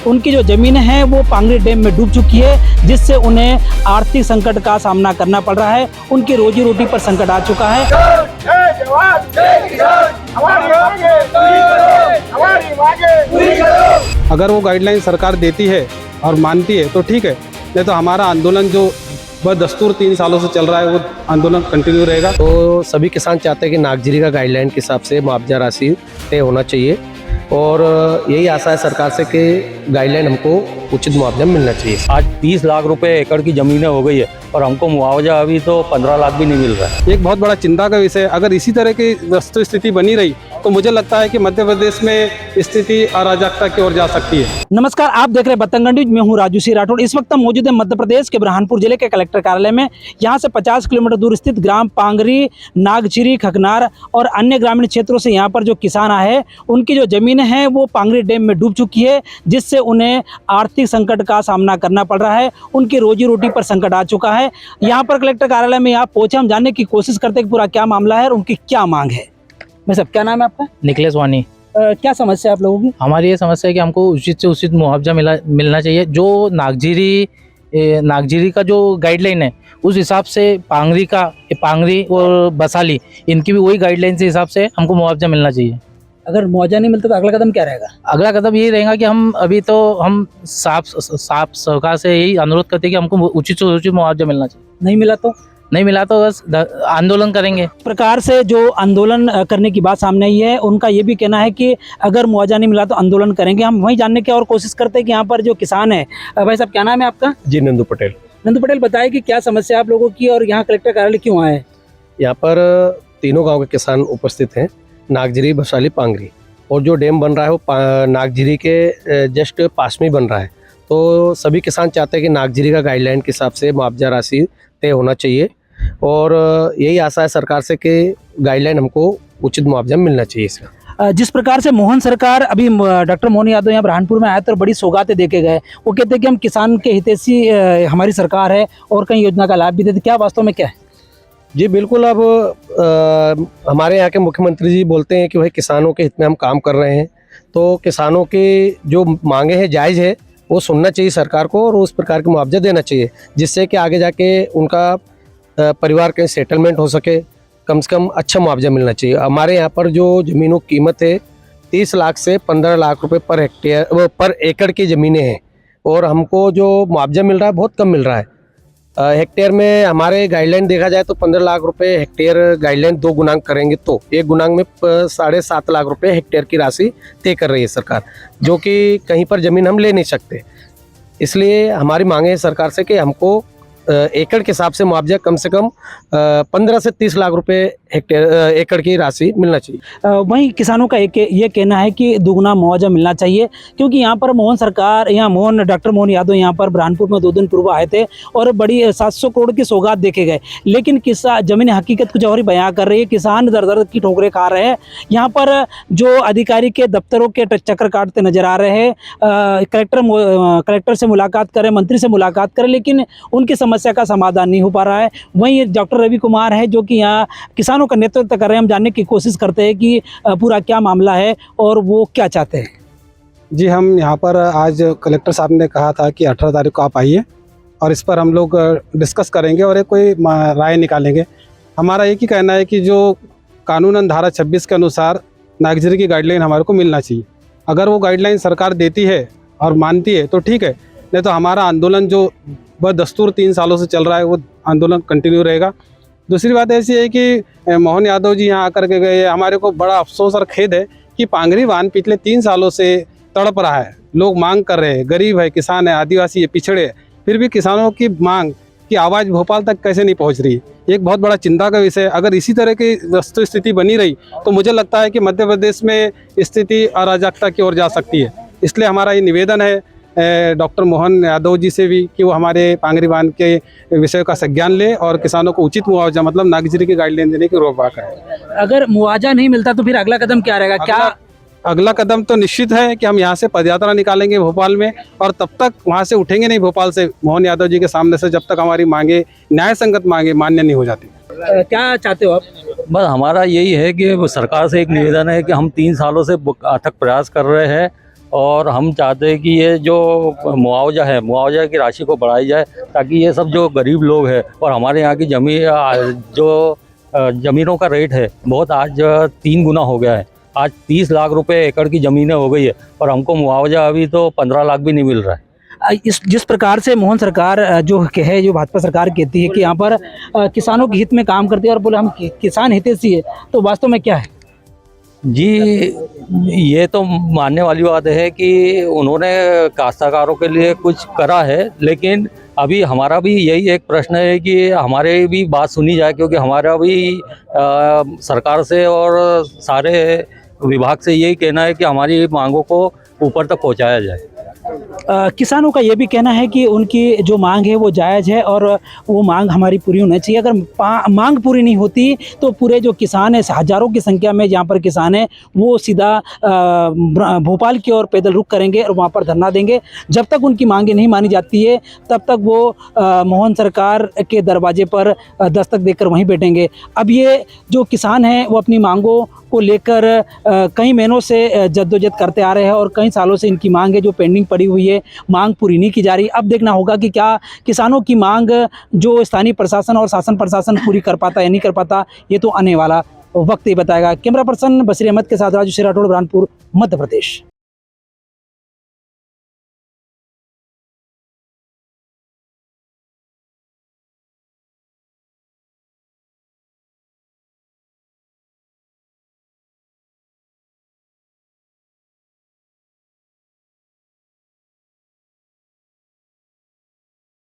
उनकी जो जमीन है वो पांगरी डैम में डूब चुकी है, जिससे उन्हें आर्थिक संकट का सामना करना पड़ रहा है। उनकी रोजी रोटी पर संकट आ चुका है। अगर वो गाइडलाइन सरकार देती है और मानती है तो ठीक है, नहीं तो हमारा आंदोलन जो बदस्तूर 3 सालों से चल रहा है वो आंदोलन कंटिन्यू रहेगा। तो सभी किसान चाहते हैं कि नागजरी का गाइडलाइन के हिसाब से मुआवजा राशि तय होना चाहिए और यही आशा है सरकार से कि गाइडलाइन हमको उचित मुआवजा मिलना चाहिए। आज 30 लाख रुपए एकड़ की ज़मीनें हो गई है और हमको मुआवजा अभी तो 15 लाख भी नहीं मिल रहा है। एक बहुत बड़ा चिंता का विषय, अगर इसी तरह की वस्तु स्थिति बनी रही तो मुझे लगता है कि मध्य प्रदेश में स्थिति अराजकता की ओर जा सकती है। नमस्कार, आप देख रहे हैं बतंगड़ न्यूज। मैं हूं राजू सिंह राठौड़। इस वक्त हम मौजूद हैं मध्य प्रदेश के बुरहानपुर जिले के कलेक्टर कार्यालय में। यहां से 50 किलोमीटर दूर स्थित ग्राम पांगरी, नागझिरी, खकनार और अन्य ग्रामीण क्षेत्रों से यहां पर जो किसान आए हैं, उनकी जो जमीन है वो पांगरी डैम में डूब चुकी है, जिससे उन्हें आर्थिक संकट का सामना करना पड़ रहा है। उनकी रोजी रोटी पर संकट आ चुका है। यहाँ पर कलेक्टर कार्यालय में यहाँ पहुंचे, हम जानने की कोशिश करते हैं कि पूरा क्या मामला है और उनकी क्या मांग है। मैं सब, क्या नाम है आपका? निखिलेश वानी। क्या समस्या है आप लोगों की? हमारी ये समस्या है कि हमको उचित से उचित मुआवजा मिलना चाहिए। जो नागझिरी का जो गाइडलाइन है उस हिसाब से पांगरी और बसाली, इनकी भी वही गाइडलाइन के हिसाब से हमको मुआवजा मिलना चाहिए। अगर मुआवजा नहीं मिलता तो अगला कदम क्या रहेगा? अगला कदम यही रहेगा कि हम साफ सरकार से यही अनुरोध करते हैं कि हमको उचित से उचित मुआवजा मिलना चाहिए। नहीं मिला तो बस आंदोलन करेंगे। प्रकार से जो आंदोलन करने की बात सामने आई है, उनका ये भी कहना है कि अगर मुआवजा नहीं मिला तो आंदोलन करेंगे। हम वही जानने की और कोशिश करते हैं कि यहाँ पर जो किसान है, भाई साहब क्या नाम है आपका? जी, नंदू पटेल। नंदू पटेल, बताइए कि क्या समस्या आप लोगों की और यहाँ कलेक्टर कार्यालय क्यों आए? यहाँ पर तीनों गांव के किसान उपस्थित हैं, नागझिरी, बसाली, पांगरी। और जो डैम बन रहा है वो नागझिरी के जस्ट पास में बन रहा है। तो सभी किसान चाहते हैं कि नागझिरी का गाइडलाइन के हिसाब से मुआवजा राशि तय होना चाहिए और यही आशा है सरकार से कि गाइडलाइन हमको उचित मुआवजा मिलना चाहिए इसका। जिस प्रकार से मोहन सरकार अभी डॉक्टर मोहन यादव यहाँ बुरहानपुर में आए तो बड़ी सौगातें देके गए। वो कहते हैं कि हम किसान के हितैषी हमारी सरकार है और कई योजना का लाभ भी देते। क्या वास्तव में क्या है? जी बिल्कुल। अब हमारे यहाँ के मुख्यमंत्री जी बोलते हैं कि भाई किसानों के हित में हम काम कर रहे हैं, तो किसानों की जो मांगे हैं जायज़ है, वो सुनना चाहिए सरकार को और उस प्रकार का मुआवजा देना चाहिए, जिससे कि आगे जाके उनका परिवार के सेटलमेंट हो सके। कम से कम अच्छा मुआवजा मिलना चाहिए। हमारे यहाँ पर जो ज़मीनों की कीमत है 30 लाख से 15 लाख रुपए पर एकड़ की ज़मीनें हैं और हमको जो मुआवजा मिल रहा है बहुत कम मिल रहा है। हेक्टेयर में हमारे गाइडलाइन देखा जाए तो 15 लाख रुपए हेक्टेयर गाइडलाइन 2 गुणांक करेंगे तो 1 गुणांक में 7.5 लाख रुपए हेक्टेयर की राशि तय कर रही है सरकार, जो कि कहीं पर ज़मीन हम ले नहीं सकते। इसलिए हमारी मांगे है सरकार से कि हमको एकड़ के हिसाब से मुआवजा कम से कम 15 से 30 लाख रुपए हेक्टेयर एकड़ की राशि मिलना चाहिए। वहीं किसानों का ये कहना है कि दुगना मुआवजा मिलना चाहिए, क्योंकि यहाँ पर डॉक्टर मोहन यादव यहाँ पर बुरहानपुर में 2 दिन पूर्व आए थे और बड़ी 700 करोड़ की सौगात देखे गए, लेकिन जमीन हकीकत कुछ और ही बयां कर रही है। किसान दर की ठोकरें खा रहे हैं। यहाँ पर जो अधिकारी के दफ्तरों के चक्कर काटते नजर आ रहे हैं। कलेक्टर से मुलाकात करें, मंत्री से मुलाकात करें, लेकिन उनकी समस्या का समाधान नहीं हो पा रहा है। वहीं डॉक्टर रवि कुमार है जो कि यहाँ किसानों का नेतृत्व कर रहे हैं। हम जानने की कोशिश करते हैं कि पूरा क्या मामला है और वो क्या चाहते हैं। जी, हम यहाँ पर आज कलेक्टर साहब ने कहा था कि 18 तारीख को आप आइए और इस पर हम लोग डिस्कस करेंगे और एक कोई राय निकालेंगे। हमारा एक ही कहना है कि जो कानूनन धारा 26 के अनुसार नागझिरी की गाइडलाइन हमारे को मिलना चाहिए। अगर वो गाइडलाइन सरकार देती है और मानती है तो ठीक है, नहीं तो हमारा आंदोलन जो बदस्तूर 3 सालों से चल रहा है वो आंदोलन कंटिन्यू रहेगा। दूसरी बात ऐसी है कि मोहन यादव जी यहाँ आकर के गए, हमारे को बड़ा अफसोस और खेद है कि पांगरी बांध पिछले 3 सालों से तड़प रहा है। लोग मांग कर रहे हैं, गरीब है, किसान है, आदिवासी है, पिछड़े है, फिर भी किसानों की मांग की आवाज़ भोपाल तक कैसे नहीं पहुँच रही। एक बहुत बड़ा चिंता का विषय है। अगर इसी तरह की वस्तु स्थिति बनी रही तो मुझे लगता है कि मध्य प्रदेश में स्थिति अराजकता की ओर जा सकती है। इसलिए हमारा ये निवेदन है डॉक्टर मोहन यादव जी से भी कि वो हमारे पांगरी बांध के विषय का संज्ञान ले और किसानों को उचित मुआवजा मतलब नागझिरी की गाइडलाइन देने की रोकबा करें। अगर मुआवजा नहीं मिलता तो फिर अगला कदम क्या रहेगा? अगला कदम तो निश्चित है कि हम यहाँ से पदयात्रा निकालेंगे भोपाल में और तब तक वहाँ से उठेंगे नहीं भोपाल से मोहन यादव जी के सामने से, जब तक हमारी मांगे न्याय संगत मांगे मान्य नहीं हो जाती। क्या चाहते हो आप? बस हमारा यही है कि सरकार से एक निवेदन है कि हम 3 सालों से अथक प्रयास कर रहे हैं और हम चाहते हैं कि ये जो मुआवजा है, मुआवजा की राशि को बढ़ाई जाए, ताकि ये सब जो गरीब लोग हैं और हमारे यहाँ की ज़मीनों का रेट है बहुत आज 3 गुना हो गया है। आज 30 लाख रुपए एकड़ की ज़मीनें हो गई है और हमको मुआवजा अभी तो 15 लाख भी नहीं मिल रहा है। इस जिस प्रकार से मोहन सरकार जो भाजपा सरकार कहती है कि यहाँ पर किसानों के हित में काम करती है और बोले हम किसान हितैषी है, तो वास्तव में क्या है? जी, ये तो मानने वाली बात है कि उन्होंने काश्तकारों के लिए कुछ करा है, लेकिन अभी हमारा भी यही एक प्रश्न है कि हमारे भी बात सुनी जाए, क्योंकि हमारा भी सरकार से और सारे विभाग से यही कहना है कि हमारी मांगों को ऊपर तक पहुंचाया जाए। किसानों का ये भी कहना है कि उनकी जो मांग है वो जायज़ है और वो मांग हमारी पूरी होनी चाहिए। अगर मांग पूरी नहीं होती तो पूरे जो किसान हैं, हज़ारों की संख्या में जहाँ पर किसान हैं, वो सीधा भोपाल की ओर पैदल रुख करेंगे और वहाँ पर धरना देंगे। जब तक उनकी मांगें नहीं मानी जाती है तब तक वो मोहन सरकार के दरवाजे पर दस्तक देकर वहीं बैठेंगे। अब ये जो किसान हैं वो अपनी मांगों को लेकर कई महीनों से जद्दोजहद करते आ रहे हैं और कई सालों से इनकी मांग है जो पेंडिंग पड़ी हुई है, मांग पूरी नहीं की जा रही। अब देखना होगा कि क्या किसानों की मांग जो स्थानीय प्रशासन और शासन प्रशासन पूरी कर पाता या नहीं कर पाता, ये तो आने वाला वक्त ही बताएगा। कैमरा पर्सन बशीर अहमद के साथ राजू राठौड़, बुरहानपुर, मध्य प्रदेश।